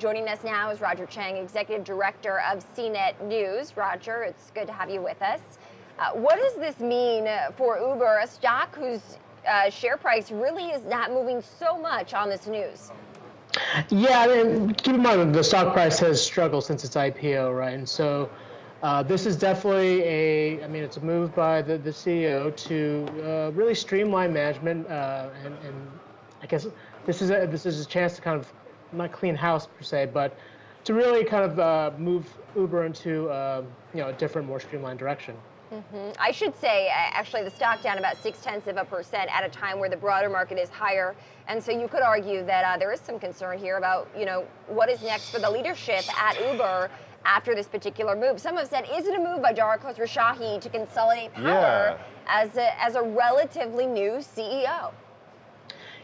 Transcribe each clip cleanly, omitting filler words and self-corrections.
Joining us now is Roger Cheng, Executive Director of CNET News. Roger, it's good to have you with us. What does this mean for Uber, a stock whose share price really is not moving so much on this news? Yeah, I mean, keep in mind the stock price has struggled since its IPO, right? And so this is definitely it's a move by the CEO to really streamline management, and I guess this is a chance to kind of not clean house per se, but to really kind of move Uber into a different, more streamlined direction. I should say, actually, the stock down about 0.6% at a time where the broader market is higher. And so you could argue that there is some concern here about, what is next for the leadership at Uber after this particular move. Some have said, is it a move by Dara Khosrowshahi to consolidate power as a relatively new CEO?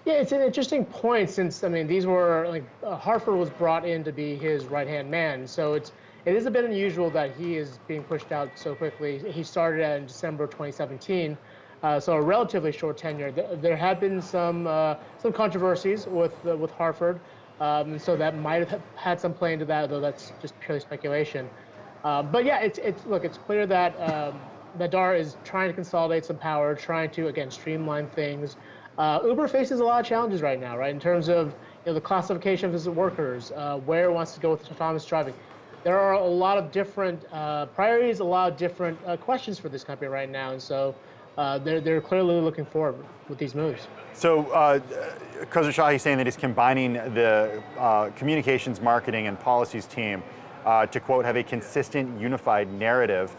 Yeah, it's an interesting point since, these were, Hartford was brought in to be his right-hand man. So it is a bit unusual that he is being pushed out so quickly. He started in December 2017, so a relatively short tenure. There had been some controversies with Hartford, so that might have had some play into that, though that's just purely speculation. But yeah, it's clear that Dara is trying to consolidate some power, trying to again streamline things. Uber faces a lot of challenges right now, right, in terms of the classification of its workers, where it wants to go with autonomous driving. There are a lot of different priorities, a lot of different questions for this company right now, and so they're clearly looking forward with these moves. So Khosrowshahi is saying that he's combining the communications, marketing, and policies team to, quote, have a consistent, unified narrative.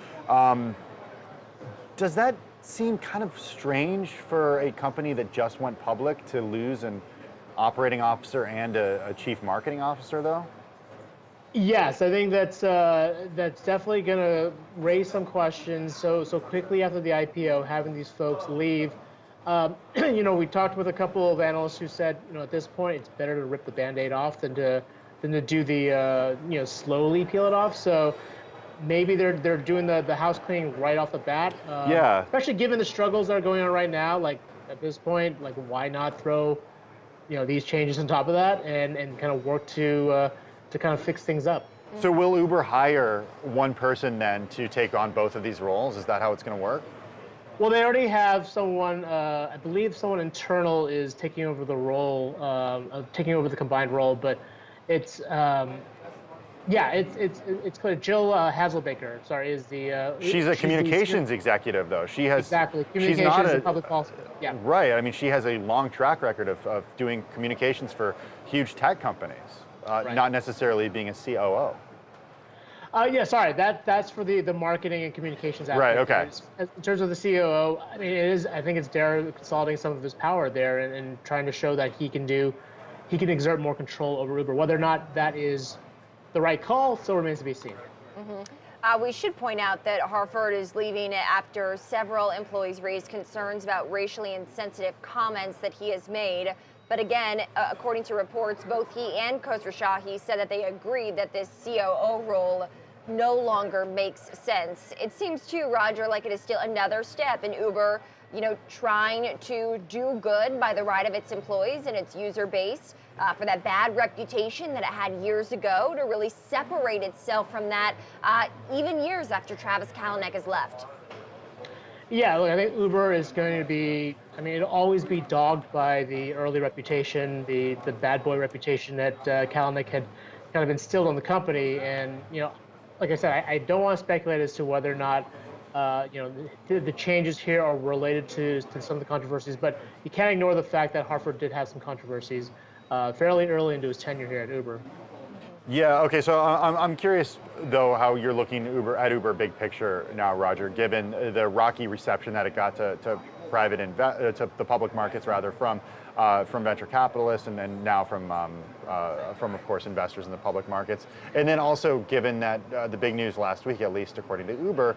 Does that seem kind of strange for a company that just went public to lose an operating officer and a chief marketing officer, though? Yes, I think that's definitely going to raise some questions. So quickly after the IPO, having these folks leave, we talked with a couple of analysts who said, at this point, it's better to rip the Band-Aid off than to do the slowly peel it off. So maybe they're doing the house cleaning right off the bat. Yeah. Especially given the struggles that are going on right now. Like at this point, why not throw these changes on top of that and kind of work to kind of fix things up. So will Uber hire one person then to take on both of these roles? Is that how it's going to work? Well, they already have someone, I believe someone internal is taking over the role, taking over the combined role, but it's clear. Jill Hasselbaker, sorry, is the... she's a communications executive, though. She has... Exactly, communications and public policy. Yeah. Right, I mean, she has a long track record of doing communications for huge tech companies. Right. Not necessarily being a COO. Yeah, sorry, that's for the marketing and communications aspect. Right, okay. In terms of the COO, I think it's Dara consolidating some of his power there and trying to show that he can exert more control over Uber. Whether or not that is the right call still remains to be seen. We should point out that Hartford is leaving after several employees raised concerns about racially insensitive comments that he has made. But again, according to reports, both he and Khosrowshahi said that they agreed that this COO role no longer makes sense. It seems too, Roger, like it is still another step in Uber, trying to do good by the right of its employees and its user base for that bad reputation that it had years ago, to really separate itself from that even years after Travis Kalanick has left. Yeah, look, I think Uber is going to be, it'll always be dogged by the early reputation, the bad boy reputation that Kalanick had kind of instilled on the company. And, like I said, I don't want to speculate as to whether or not, the changes here are related to some of the controversies, but you can't ignore the fact that Hartford did have some controversies fairly early into his tenure here at Uber. Yeah, okay, so I'm curious, though, how you're looking at Uber big picture now, Roger, given the rocky reception that it got to the public markets, rather, from venture capitalists and then now from, of course, investors in the public markets. And then also given that the big news last week, at least according to Uber,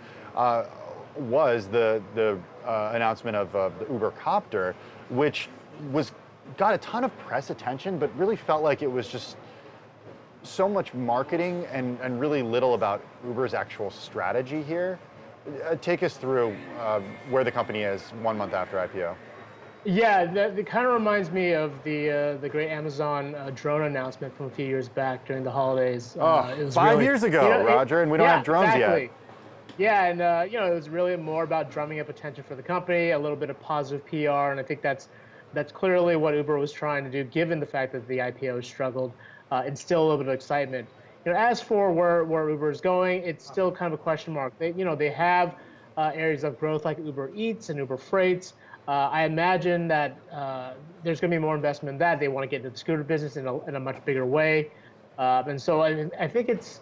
was the announcement of the Uber Copter, which got a ton of press attention, but really felt like it was just so much marketing and really little about Uber's actual strategy here. Take us through where the company is 1 month after IPO. Yeah, that kind of reminds me of the great Amazon drone announcement from a few years back during the holidays. Oh, It was 5 years ago, Roger, and we don't yeah, have drones yet. exactly. Yeah, and it was really more about drumming up attention for the company, a little bit of positive PR, and I think that's clearly what Uber was trying to do, given the fact that the IPO struggled, instill a little bit of excitement. As for where Uber is going, it's still kind of a question mark. They have areas of growth like Uber Eats and Uber Freights. I imagine that there's going to be more investment in that. They want to get into the scooter business in a much bigger way, and so I think it's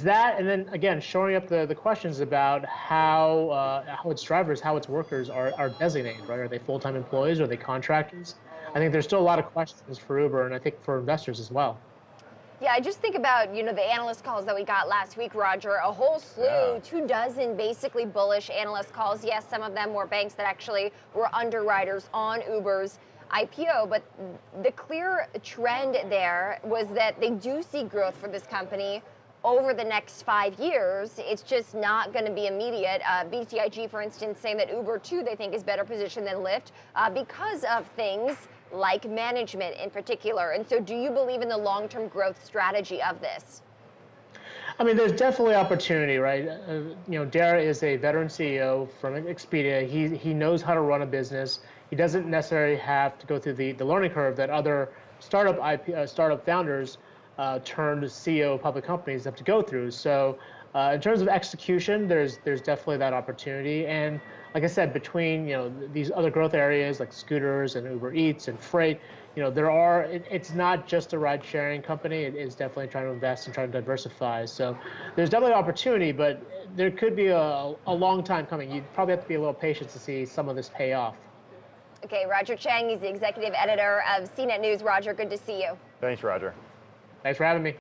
that, and then again, shoring up the questions about how its drivers, how its workers are designated, right? Are they full-time employees? Are they contractors? I think there's still a lot of questions for Uber, and I think for investors as well. Yeah, I just think about, the analyst calls that we got last week, Roger, a whole slew, Yeah. 24 basically bullish analyst calls. Yes, some of them were banks that actually were underwriters on Uber's IPO, but the clear trend there was that they do see growth for this company over the next 5 years. It's just not going to be immediate. BTIG, for instance, saying that Uber, too, they think is better positioned than Lyft because of things like management in particular. And so do you believe in the long-term growth strategy of this? I mean, there's definitely opportunity, right? Dara is a veteran CEO from Expedia. He knows how to run a business. He doesn't necessarily have to go through the learning curve that other startup founders turned CEO of public companies have to go through. So in terms of execution, there's definitely that opportunity. And like I said, between these other growth areas like scooters and Uber Eats and freight, it's not just a ride sharing company. It is definitely trying to invest and trying to diversify. So there's definitely opportunity, but there could be a long time coming. You'd probably have to be a little patient to see some of this pay off. Okay, Roger Cheng, he's the executive editor of CNET News. Roger, good to see you. Thanks, Roger. Thanks for having me.